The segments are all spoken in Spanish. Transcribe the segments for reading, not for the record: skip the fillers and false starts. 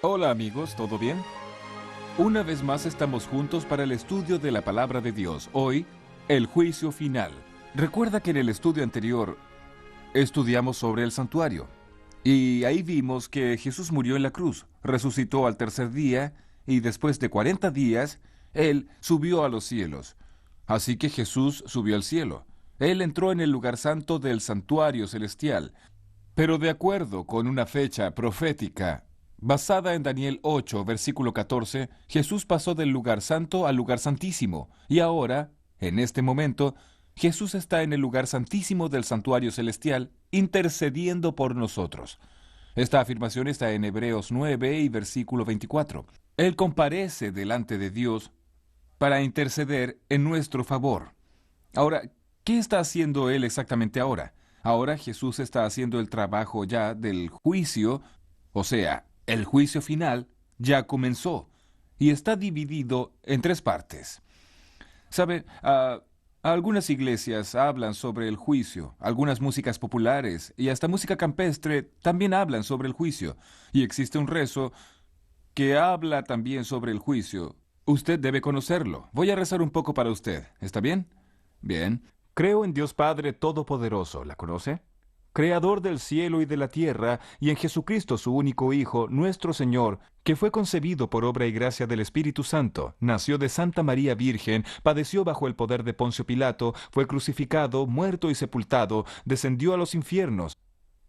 Hola amigos, ¿todo bien? Una vez más estamos juntos para el estudio de la palabra de Dios. Hoy, el juicio final. Recuerda que en el estudio anterior estudiamos sobre el santuario. Y ahí vimos que Jesús murió en la cruz, resucitó al tercer día y después de 40 días, Él subió a los cielos. Así que Jesús subió al cielo. Él entró en el lugar santo del santuario celestial. Pero de acuerdo con una fecha profética basada en Daniel 8, versículo 14, Jesús pasó del lugar santo al lugar santísimo, y ahora, en este momento, Jesús está en el lugar santísimo del santuario celestial, intercediendo por nosotros. Esta afirmación está en Hebreos 9 y versículo 24. Él comparece delante de Dios para interceder en nuestro favor. Ahora, ¿qué está haciendo Él exactamente ahora? Ahora Jesús está haciendo el trabajo ya del juicio, o sea, el juicio final ya comenzó y está dividido en tres partes. ¿Sabe? Algunas iglesias hablan sobre el juicio, algunas músicas populares y hasta música campestre también hablan sobre el juicio, y existe un rezo que habla también sobre el juicio. Usted debe conocerlo. Voy a rezar un poco para usted. ¿Está bien? Bien. Creo en Dios Padre Todopoderoso. ¿La conoce? Creador del cielo y de la tierra, y en Jesucristo su único Hijo, nuestro Señor, que fue concebido por obra y gracia del Espíritu Santo, nació de Santa María Virgen, padeció bajo el poder de Poncio Pilato, fue crucificado, muerto y sepultado, descendió a los infiernos.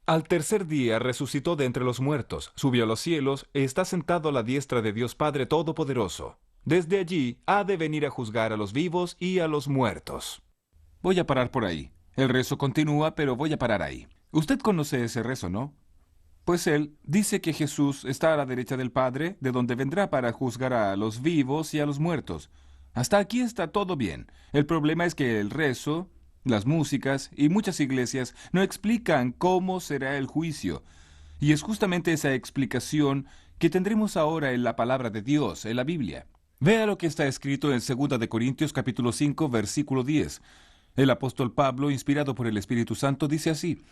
Al tercer día resucitó de entre los muertos, subió a los cielos e está sentado a la diestra de Dios Padre Todopoderoso. Desde allí ha de venir a juzgar a los vivos y a los muertos. Voy a parar por ahí. El rezo continúa, pero voy a parar ahí. Usted conoce ese rezo, ¿no? Pues él dice que Jesús está a la derecha del Padre, de donde vendrá para juzgar a los vivos y a los muertos. Hasta aquí está todo bien. El problema es que el rezo, las músicas y muchas iglesias no explican cómo será el juicio. Y es justamente esa explicación que tendremos ahora en la palabra de Dios, en la Biblia. Vea lo que está escrito en 2 de Corintios capítulo 5, versículo 10. El apóstol Pablo, inspirado por el Espíritu Santo, dice así: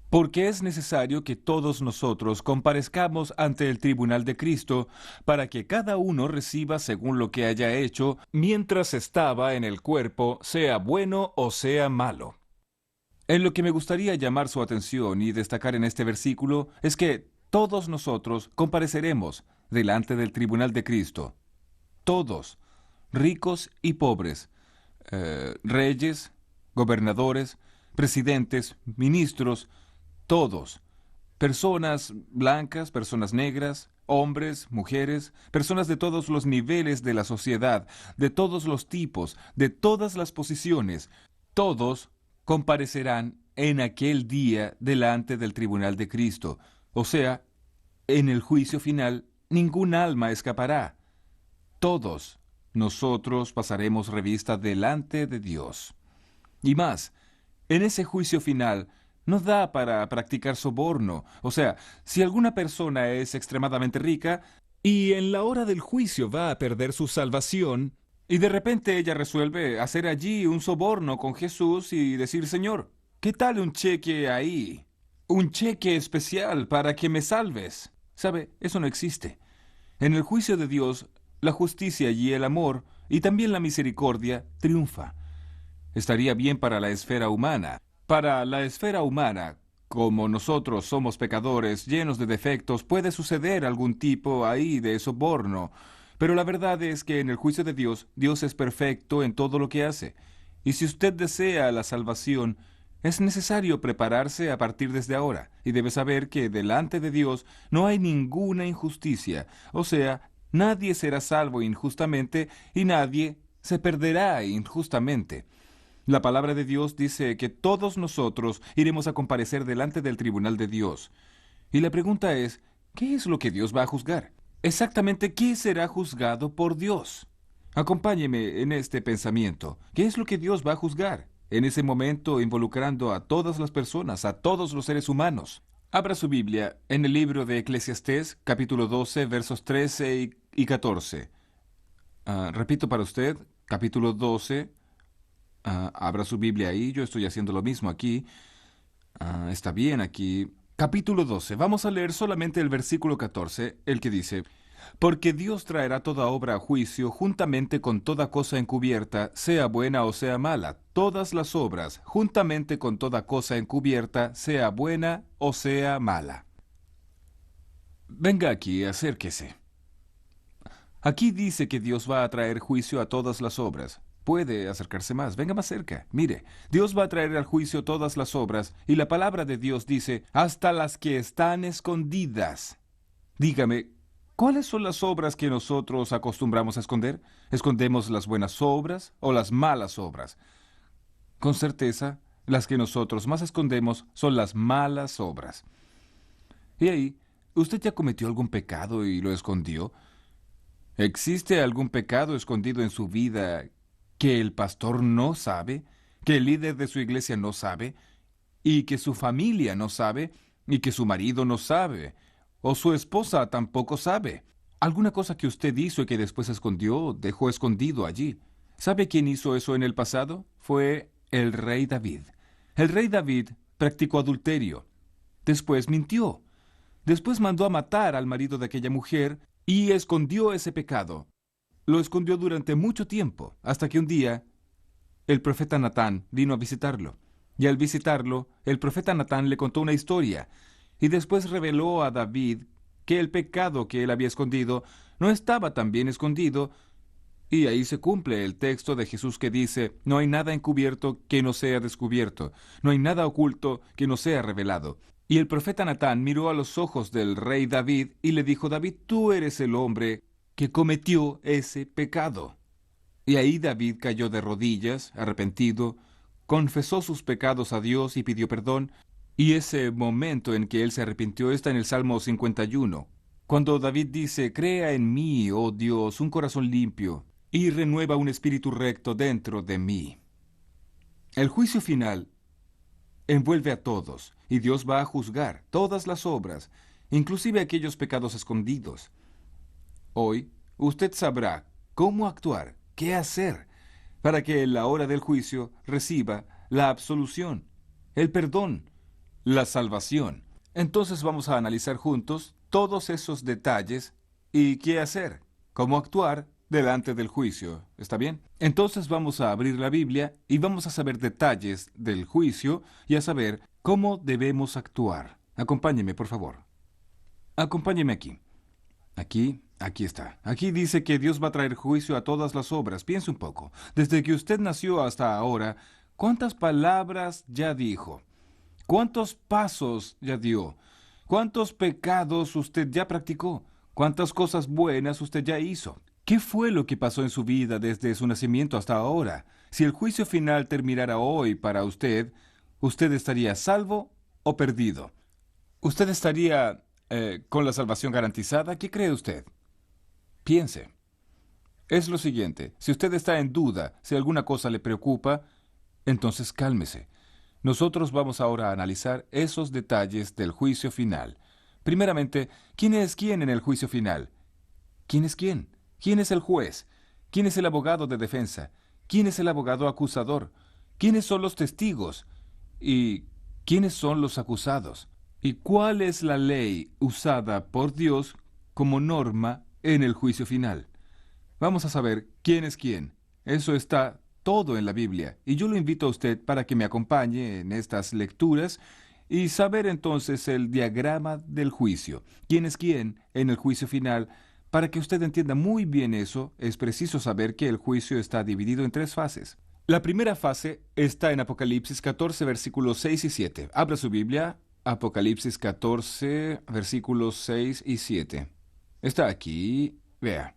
porque es necesario que todos nosotros comparezcamos ante el tribunal de Cristo, para que cada uno reciba según lo que haya hecho mientras estaba en el cuerpo, sea bueno o sea malo. En lo que me gustaría llamar su atención y destacar en este versículo es que todos nosotros compareceremos delante del tribunal de Cristo. Todos, ricos y pobres, reyes, gobernadores, presidentes, ministros, todos, personas blancas, personas negras, hombres, mujeres, personas de todos los niveles de la sociedad, de todos los tipos, de todas las posiciones, todos comparecerán en aquel día delante del tribunal de Cristo. O sea, en el juicio final, ningún alma escapará. Todos nosotros pasaremos revista delante de Dios. Y más, en ese juicio final no da para practicar soborno. O sea, si alguna persona es extremadamente rica y en la hora del juicio va a perder su salvación, y de repente ella resuelve hacer allí un soborno con Jesús y decir: Señor, ¿qué tal un cheque ahí? Un cheque especial para que me salves. ¿Sabe? Eso no existe. En el juicio de Dios, la justicia y el amor, y también la misericordia, triunfa. Estaría bien para la esfera humana. Para la esfera humana, como nosotros somos pecadores, llenos de defectos, puede suceder algún tipo ahí de soborno. Pero la verdad es que en el juicio de Dios, Dios es perfecto en todo lo que hace. Y si usted desea la salvación, es necesario prepararse a partir desde ahora, y debe saber que delante de Dios no hay ninguna injusticia, o sea, nadie será salvo injustamente y nadie se perderá injustamente. La palabra de Dios dice que todos nosotros iremos a comparecer delante del tribunal de Dios. Y la pregunta es, ¿qué es lo que Dios va a juzgar? Exactamente, ¿qué será juzgado por Dios? Acompáñeme en este pensamiento. ¿Qué es lo que Dios va a juzgar? En ese momento, involucrando a todas las personas, a todos los seres humanos. Abra su Biblia en el libro de Eclesiastés, capítulo 12, versos 13 y 14. Repito para usted, capítulo 12. Abra su Biblia ahí, yo estoy haciendo lo mismo aquí. Está bien aquí. Capítulo 12. Vamos a leer solamente el versículo 14, el que dice: Porque Dios traerá toda obra a juicio juntamente con toda cosa encubierta, sea buena o sea mala, todas las obras, juntamente con toda cosa encubierta, sea buena o sea mala. Venga aquí, acérquese. Aquí dice que Dios va a traer juicio a todas las obras. Puede acercarse más, venga más cerca. Mire, Dios va a traer al juicio todas las obras, y la palabra de Dios dice, hasta las que están escondidas. Dígame, ¿cuáles son las obras que nosotros acostumbramos a esconder? ¿Escondemos las buenas obras o las malas obras? Con certeza, las que nosotros más escondemos son las malas obras. Y ahí, ¿usted ya cometió algún pecado y lo escondió? ¿Existe algún pecado escondido en su vida que el pastor no sabe, que el líder de su iglesia no sabe, y que su familia no sabe, y que su marido no sabe, o su esposa tampoco sabe? ¿Alguna cosa que usted hizo y que después escondió, dejó escondido allí? ¿Sabe quién hizo eso en el pasado? Fue el rey David. El rey David practicó adulterio. Después mintió. Después mandó a matar al marido de aquella mujer y escondió ese pecado. Lo escondió durante mucho tiempo, hasta que un día el profeta Natán vino a visitarlo. Y al visitarlo, el profeta Natán le contó una historia, y después reveló a David que el pecado que él había escondido no estaba tan bien escondido, y ahí se cumple el texto de Jesús que dice, no hay nada encubierto que no sea descubierto, no hay nada oculto que no sea revelado. Y el profeta Natán miró a los ojos del rey David y le dijo, David, tú eres el hombre que cometió ese pecado. Y ahí David cayó de rodillas, arrepentido, confesó sus pecados a Dios y pidió perdón, y ese momento en que él se arrepintió está en el Salmo 51, cuando David dice, crea en mí, oh Dios, un corazón limpio, y renueva un espíritu recto dentro de mí. El juicio final envuelve a todos, y Dios va a juzgar todas las obras, inclusive aquellos pecados escondidos. Hoy, usted sabrá cómo actuar, qué hacer, para que en la hora del juicio reciba la absolución, el perdón, la salvación. Entonces vamos a analizar juntos todos esos detalles y qué hacer, cómo actuar delante del juicio. ¿Está bien? Entonces vamos a abrir la Biblia y vamos a saber detalles del juicio y a saber cómo debemos actuar. Acompáñeme, por favor. Acompáñeme aquí. Aquí está. Aquí dice que Dios va a traer juicio a todas las obras. Piense un poco. Desde que usted nació hasta ahora, ¿cuántas palabras ya dijo? ¿Cuántos pasos ya dio? ¿Cuántos pecados usted ya practicó? ¿Cuántas cosas buenas usted ya hizo? ¿Qué fue lo que pasó en su vida desde su nacimiento hasta ahora? Si el juicio final terminara hoy para usted, ¿usted estaría salvo o perdido? ¿Usted estaría con la salvación garantizada? ¿Qué cree usted? Piense. Es lo siguiente, si usted está en duda, si alguna cosa le preocupa, entonces cálmese. Nosotros vamos ahora a analizar esos detalles del juicio final. Primeramente, ¿quién es quién en el juicio final? ¿Quién es quién? ¿Quién es el juez? ¿Quién es el abogado de defensa? ¿Quién es el abogado acusador? ¿Quiénes son los testigos? ¿Y quiénes son los acusados? ¿Y cuál es la ley usada por Dios como norma en el juicio final? Vamos a saber quién es quién. Eso está todo en la Biblia, y yo lo invito a usted para que me acompañe en estas lecturas y saber entonces el diagrama del juicio. ¿Quién es quién en el juicio final? Para que usted entienda muy bien eso, es preciso saber que el juicio está dividido en tres fases. La primera fase está en Apocalipsis 14, versículos 6 y 7. Abra su Biblia, Apocalipsis 14, versículos 6 y 7. Está aquí, vea.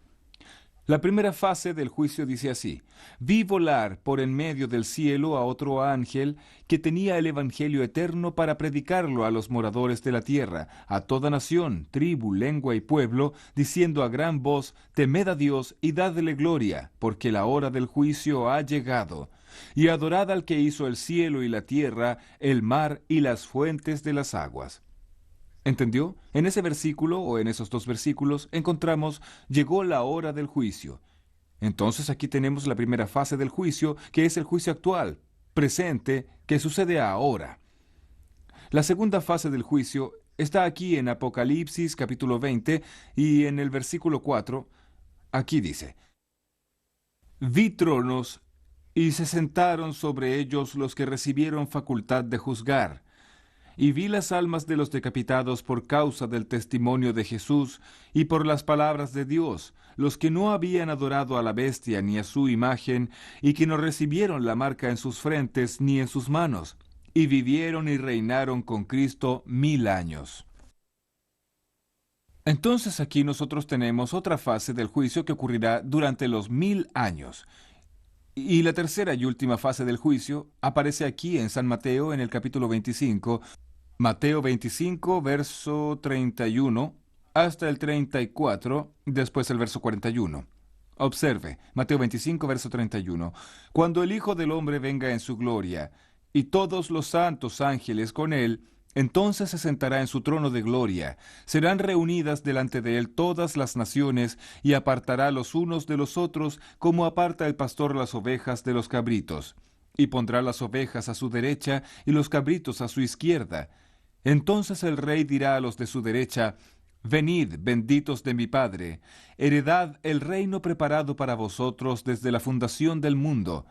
La primera fase del juicio dice así: vi volar por en medio del cielo a otro ángel que tenía el evangelio eterno para predicarlo a los moradores de la tierra, a toda nación, tribu, lengua y pueblo, diciendo a gran voz: temed a Dios y dadle gloria, porque la hora del juicio ha llegado. Y adorad al que hizo el cielo y la tierra, el mar y las fuentes de las aguas. ¿Entendió? En ese versículo o en esos dos versículos encontramos llegó la hora del juicio. Entonces aquí tenemos la primera fase del juicio, que es el juicio actual, presente, que sucede ahora. La segunda fase del juicio está aquí en Apocalipsis capítulo 20 y en el versículo 4. Aquí dice: Vi tronos y se sentaron sobre ellos los que recibieron facultad de juzgar. Y vi las almas de los decapitados por causa del testimonio de Jesús y por las palabras de Dios, los que no habían adorado a la bestia ni a su imagen, y que no recibieron la marca en sus frentes ni en sus manos, y vivieron y reinaron con Cristo 1000 años. Entonces aquí nosotros tenemos otra fase del juicio que ocurrirá durante los 1000 años. Y la tercera y última fase del juicio aparece aquí en San Mateo en el capítulo 25, Mateo 25, verso 31, hasta el 34, después el verso 41. Observe, Mateo 25, verso 31. Cuando el Hijo del Hombre venga en su gloria, y todos los santos ángeles con él, entonces se sentará en su trono de gloria. Serán reunidas delante de él todas las naciones, y apartará los unos de los otros, como aparta el pastor las ovejas de los cabritos. Y pondrá las ovejas a su derecha, y los cabritos a su izquierda. Entonces el rey dirá a los de su derecha: Venid, benditos de mi Padre, heredad el reino preparado para vosotros desde la fundación del mundo.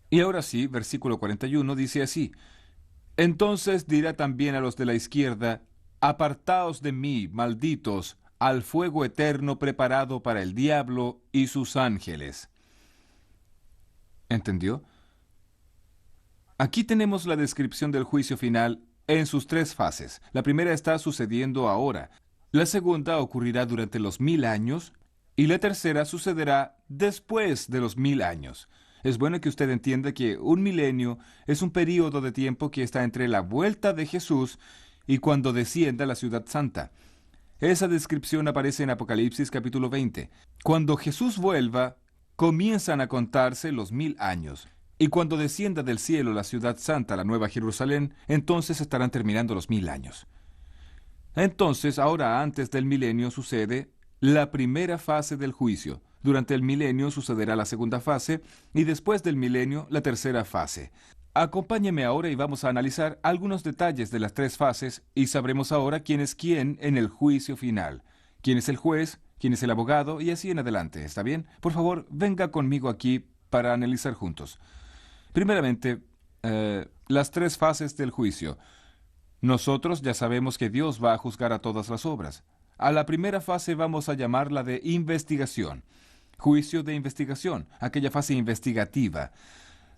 Y ahora sí, versículo 41 dice así: Entonces dirá también a los de la izquierda: Apartaos de mí, malditos, al fuego eterno preparado para el diablo y sus ángeles. ¿Entendió? Aquí tenemos la descripción del juicio final en sus tres fases. La primera está sucediendo ahora, la segunda ocurrirá durante los 1000 años y la tercera sucederá después de los 1000 años. Es bueno que usted entienda que un milenio es un período de tiempo que está entre la vuelta de Jesús y cuando descienda a la ciudad santa. Esa descripción aparece en Apocalipsis capítulo 20. Cuando Jesús vuelva, comienzan a contarse los 1000 años. Y cuando descienda del cielo la ciudad santa, la nueva Jerusalén, entonces estarán terminando los 1000 años. Entonces, ahora antes del milenio sucede la primera fase del juicio. Durante el milenio sucederá la segunda fase y después del milenio la tercera fase. Acompáñeme ahora y vamos a analizar algunos detalles de las tres fases y sabremos ahora quién es quién en el juicio final. Quién es el juez, quién es el abogado y así en adelante. ¿Está bien? Por favor, venga conmigo aquí para analizar juntos. Primeramente, las tres fases del juicio. Nosotros ya sabemos que Dios va a juzgar a todas las obras. A la primera fase vamos a llamarla de investigación. Juicio de investigación, aquella fase investigativa.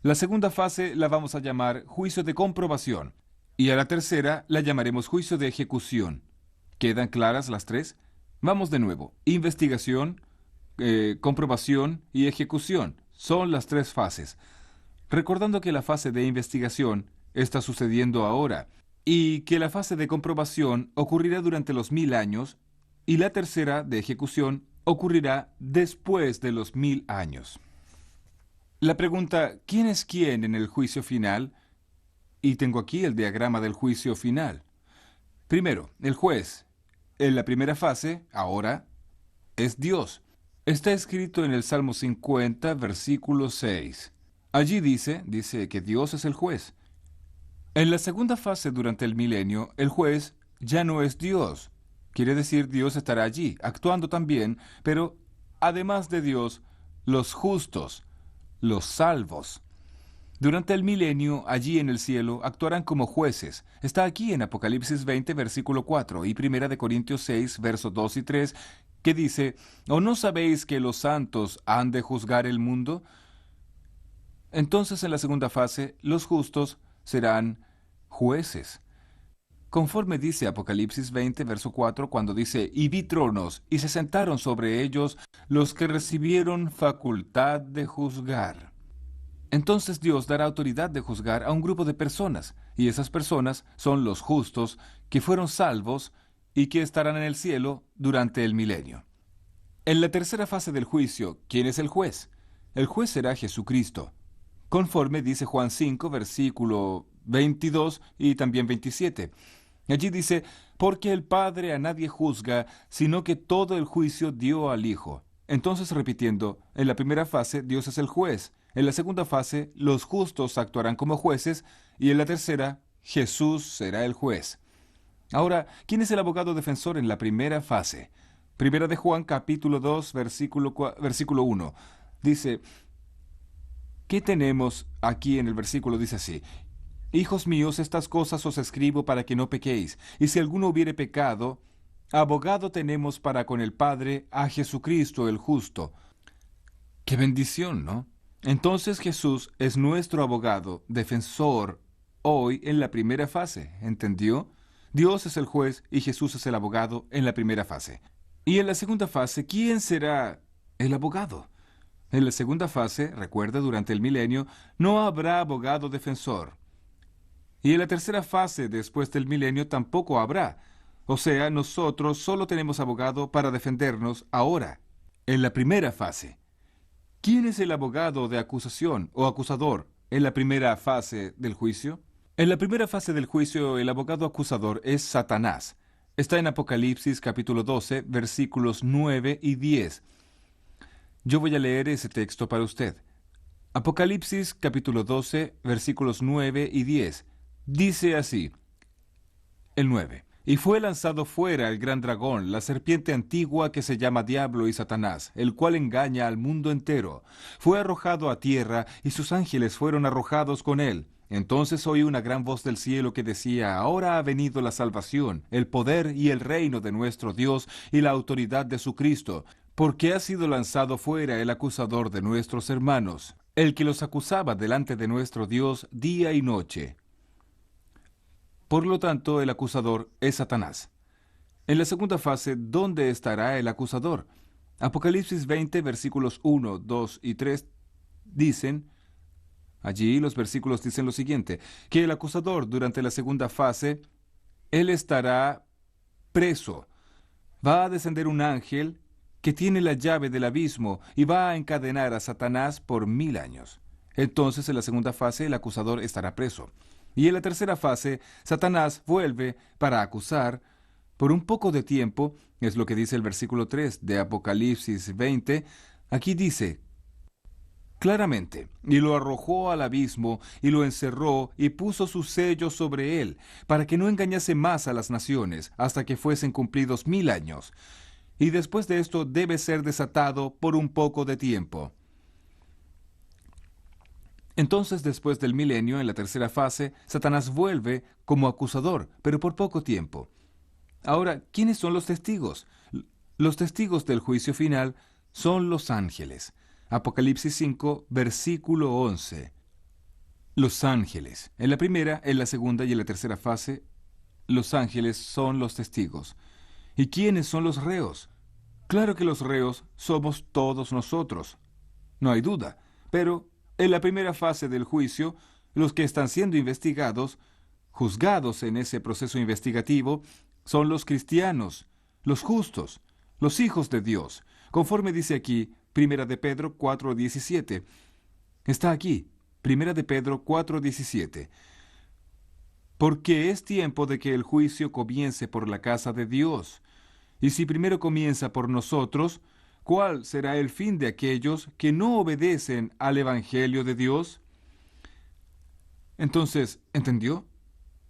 La segunda fase la vamos a llamar juicio de comprobación. Y a la tercera la llamaremos juicio de ejecución. ¿Quedan claras las tres? Vamos de nuevo. Investigación, comprobación y ejecución. Son las tres fases. Recordando que la fase de investigación está sucediendo ahora y que la fase de comprobación ocurrirá durante los 1000 años y la tercera de ejecución ocurrirá después de los 1000 años. La pregunta, ¿quién es quién en el juicio final? Y tengo aquí el diagrama del juicio final. Primero, el juez. En la primera fase, ahora, es Dios. Está escrito en el Salmo 50, versículo 6. Allí dice que Dios es el juez. En la segunda fase durante el milenio, el juez ya no es Dios. Quiere decir, Dios estará allí, actuando también, pero además de Dios, los justos, los salvos. Durante el milenio, allí en el cielo, actuarán como jueces. Está aquí en Apocalipsis 20, versículo 4, y 1 Corintios 6, versos 2 y 3, que dice: ¿O no sabéis que los santos han de juzgar el mundo? Entonces, en la segunda fase, los justos serán jueces. Conforme dice Apocalipsis 20, verso 4, cuando dice: Y vi tronos, y se sentaron sobre ellos los que recibieron facultad de juzgar. Entonces Dios dará autoridad de juzgar a un grupo de personas, y esas personas son los justos que fueron salvos y que estarán en el cielo durante el milenio. En la tercera fase del juicio, ¿quién es el juez? El juez será Jesucristo. Conforme dice Juan 5, versículo 22 y también 27. Allí dice: porque el Padre a nadie juzga, sino que todo el juicio dio al Hijo. Entonces, repitiendo, en la primera fase Dios es el juez, en la segunda fase los justos actuarán como jueces y en la tercera Jesús será el juez. Ahora, ¿quién es el abogado defensor en la primera fase? Primera de Juan, capítulo 2, versículo 1. Dice, ¿qué tenemos aquí en el versículo? Dice así: Hijos míos, estas cosas os escribo para que no pequéis. Y si alguno hubiere pecado, abogado tenemos para con el Padre a Jesucristo el justo. ¡Qué bendición!, ¿no? Entonces Jesús es nuestro abogado, defensor, hoy en la primera fase, ¿entendió? Dios es el juez y Jesús es el abogado en la primera fase. Y en la segunda fase, ¿quién será el abogado? En la segunda fase, recuerda, durante el milenio, no habrá abogado defensor. Y en la tercera fase, después del milenio, tampoco habrá. O sea, nosotros solo tenemos abogado para defendernos ahora, en la primera fase. ¿Quién es el abogado de acusación o acusador en la primera fase del juicio? En la primera fase del juicio, el abogado acusador es Satanás. Está en Apocalipsis capítulo 12, versículos 9 y 10. Yo voy a leer ese texto para usted. Apocalipsis capítulo 12, versículos 9 y 10. Dice así, el 9. Y fue lanzado fuera el gran dragón, la serpiente antigua que se llama Diablo y Satanás, el cual engaña al mundo entero. Fue arrojado a tierra, y sus ángeles fueron arrojados con él. Entonces oí una gran voz del cielo que decía: Ahora ha venido la salvación, el poder y el reino de nuestro Dios y la autoridad de su Cristo, porque ha sido lanzado fuera el acusador de nuestros hermanos, el que los acusaba delante de nuestro Dios día y noche. Por lo tanto, el acusador es Satanás. En la segunda fase, ¿dónde estará el acusador? Apocalipsis 20, versículos 1, 2 y 3 dicen, allí los versículos dicen lo siguiente, que el acusador durante la segunda fase, él estará preso. Va a descender un ángel que tiene la llave del abismo y va a encadenar a Satanás por 1000 años. Entonces, en la segunda fase, el acusador estará preso. Y en la tercera fase, Satanás vuelve para acusar por un poco de tiempo, es lo que dice el versículo 3 de Apocalipsis 20. Aquí dice claramente, y lo arrojó al abismo, y lo encerró, y puso su sello sobre él, para que no engañase más a las naciones, hasta que fuesen cumplidos 1000 años. Y después de esto debe ser desatado por un poco de tiempo. Entonces, después del milenio, en la tercera fase, Satanás vuelve como acusador, pero por poco tiempo. Ahora, ¿quiénes son los testigos? Los testigos del juicio final son los ángeles. Apocalipsis 5, versículo 11. Los ángeles. En la primera, en la segunda y en la tercera fase, los ángeles son los testigos. ¿Y quiénes son los reos? Claro que los reos somos todos nosotros. No hay duda, pero en la primera fase del juicio, los que están siendo investigados, juzgados en ese proceso investigativo, son los cristianos, los justos, los hijos de Dios, conforme dice aquí, Primera de Pedro 4:17. Está aquí, Primera de Pedro 4:17. Porque es tiempo de que el juicio comience por la casa de Dios. Y si primero comienza por nosotros, ¿cuál será el fin de aquellos que no obedecen al Evangelio de Dios? Entonces, ¿entendió?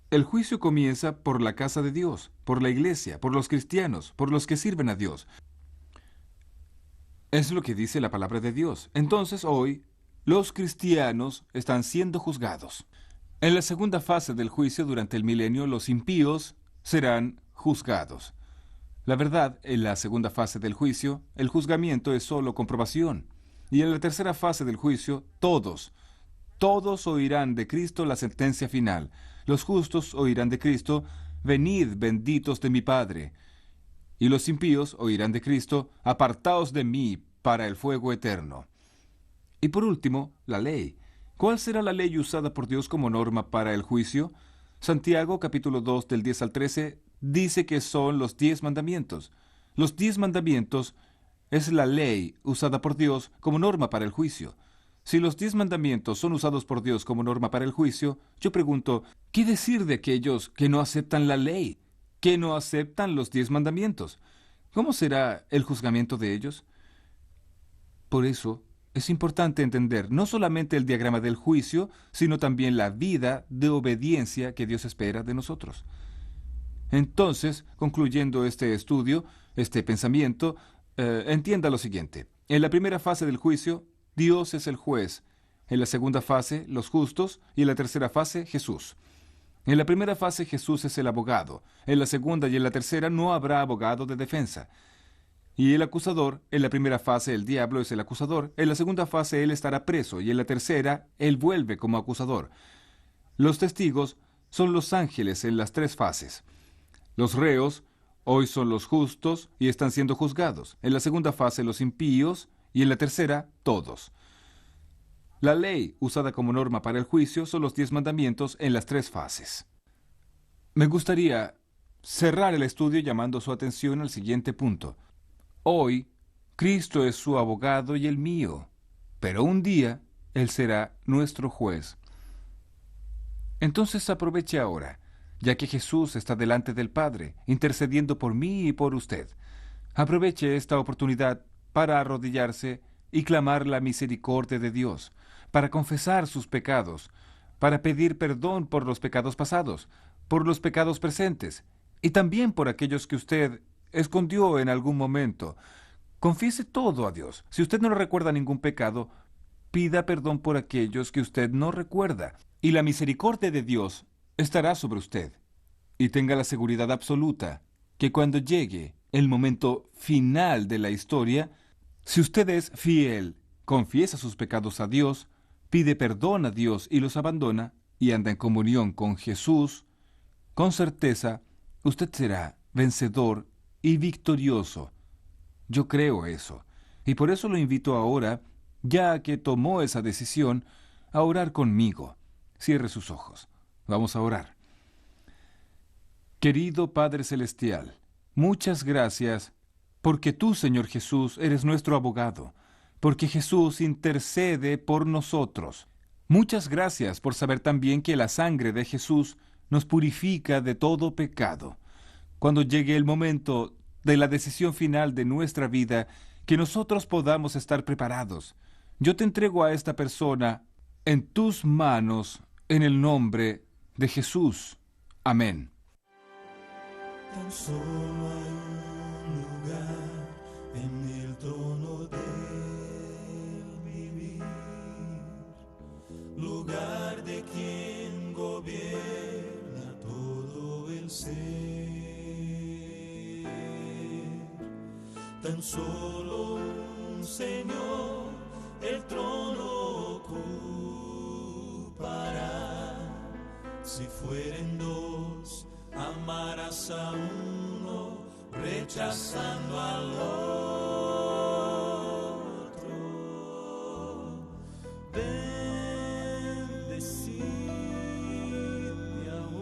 El juicio comienza por la casa de Dios, por la iglesia, por los cristianos, por los que sirven a Dios. Es lo que dice la palabra de Dios. Entonces, hoy, los cristianos están siendo juzgados. En la segunda fase del juicio durante el milenio, los impíos serán juzgados. La verdad, en la segunda fase del juicio, el juzgamiento es solo comprobación. Y en la tercera fase del juicio, todos oirán de Cristo la sentencia final. Los justos oirán de Cristo: venid, benditos de mi Padre. Y los impíos oirán de Cristo: apartaos de mí para el fuego eterno. Y por último, la ley. ¿Cuál será la ley usada por Dios como norma para el juicio? Santiago capítulo 2 del 10 al 13 dice que son los 10 mandamientos. Los 10 mandamientos es la ley usada por Dios como norma para el juicio. Si los 10 mandamientos son usados por Dios como norma para el juicio, yo pregunto, ¿qué decir de aquellos que no aceptan la ley, que no aceptan los 10 mandamientos? ¿Cómo será el juzgamiento de ellos? Por eso, es importante entender no solamente el diagrama del juicio, sino también la vida de obediencia que Dios espera de nosotros. Entonces, concluyendo este estudio, este pensamiento, entienda lo siguiente. En la primera fase del juicio, Dios es el juez. En la segunda fase, los justos. Y en la tercera fase, Jesús. En la primera fase, Jesús es el abogado. En la segunda y en la tercera, no habrá abogado de defensa. Y el acusador, en la primera fase el diablo es el acusador, en la segunda fase él estará preso y en la tercera él vuelve como acusador. Los testigos son los ángeles en las tres fases. Los reos hoy son los justos y están siendo juzgados. En la segunda fase los impíos y en la tercera todos. La ley usada como norma para el juicio son los 10 mandamientos en las tres fases. Me gustaría cerrar el estudio llamando su atención al siguiente punto. Hoy, Cristo es su abogado y el mío, pero un día Él será nuestro juez. Entonces aproveche ahora, ya que Jesús está delante del Padre, intercediendo por mí y por usted. Aproveche esta oportunidad para arrodillarse y clamar la misericordia de Dios, para confesar sus pecados, para pedir perdón por los pecados pasados, por los pecados presentes, y también por aquellos que usted escondió en algún momento. Confiese todo a Dios. Si usted no recuerda ningún pecado, pida perdón por aquellos que usted no recuerda, y la misericordia de Dios estará sobre usted. Y tenga la seguridad absoluta que cuando llegue el momento final de la historia, si usted es fiel, confiesa sus pecados a Dios, pide perdón a Dios y los abandona, y anda en comunión con Jesús, con certeza, usted será vencedor y victorioso. Yo creo eso, y por eso lo invito ahora, ya que tomó esa decisión, a orar conmigo. Cierre sus ojos. Vamos a orar. Querido Padre Celestial, muchas gracias porque tú, Señor Jesús, eres nuestro abogado, porque Jesús intercede por nosotros. Muchas gracias por saber también que la sangre de Jesús nos purifica de todo pecado. Cuando llegue el momento de la decisión final de nuestra vida, que nosotros podamos estar preparados. Yo te entrego a esta persona en tus manos, en el nombre de Jesús. Amén. Tan solo hay un lugar en el trono de vivir, lugar de quien gobierna todo el ser. Tan solo un Señor el trono ocupará. Si fueren dos, amarás a uno, rechazando al otro. Bendecide ahora.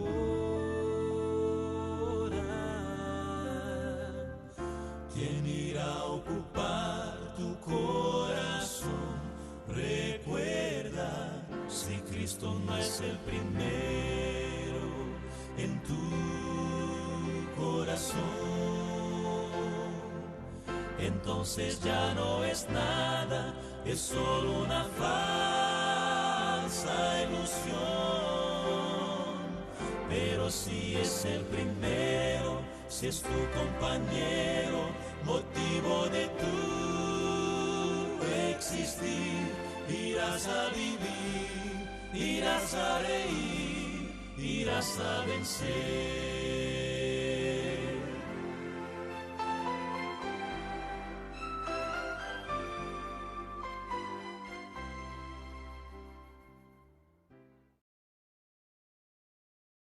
¿Quién irá a ocupar tu corazón? Recuerda, si Cristo no es el primero en tu corazón, entonces ya no es nada, es solo una falsa ilusión. Pero si es el primero, si es tu compañero, motivo de tu existir, irás a vivir, irás a reír, irás a vencer.